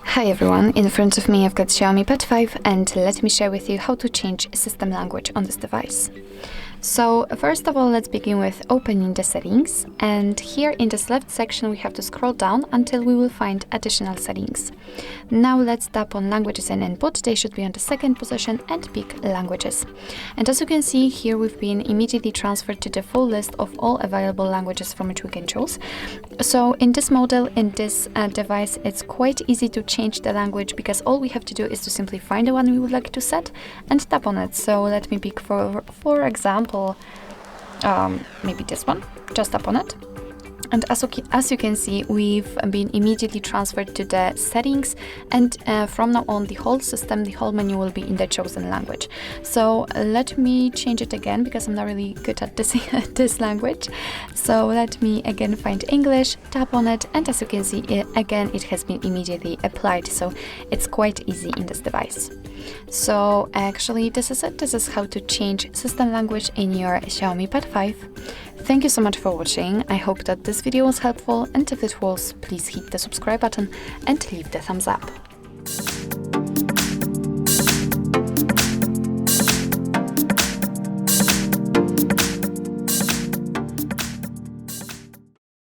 Hi everyone, in front of me I've got Xiaomi Pad 5 and let me share with you how to change system language on this device. So first of all, let's begin with opening the settings, and here in this left section we have to scroll down until we will find additional settings. Now let's tap on languages and input. They should be on the second position, and pick languages. And as you can see here, we've been immediately transferred to the full list of all available languages from which we can choose. So in this model, in this device, it's quite easy to change the language because all we have to do is to simply find the one we would like to set and tap on it. So let me pick for example maybe this one. Just tap on it, and as you can see, we've been immediately transferred to the settings, and from now on the whole system, the whole menu will be in the chosen language. So let me change it again because I'm not really good at this language. So let me again find English, tap on it, and as you can see, again it has been immediately applied, so it's quite easy in this device. So actually this is it. This is how to change system language in your Xiaomi Pad 5. Thank you so much for watching. I hope that this video was helpful, and if it was, please hit the subscribe button and leave the thumbs up.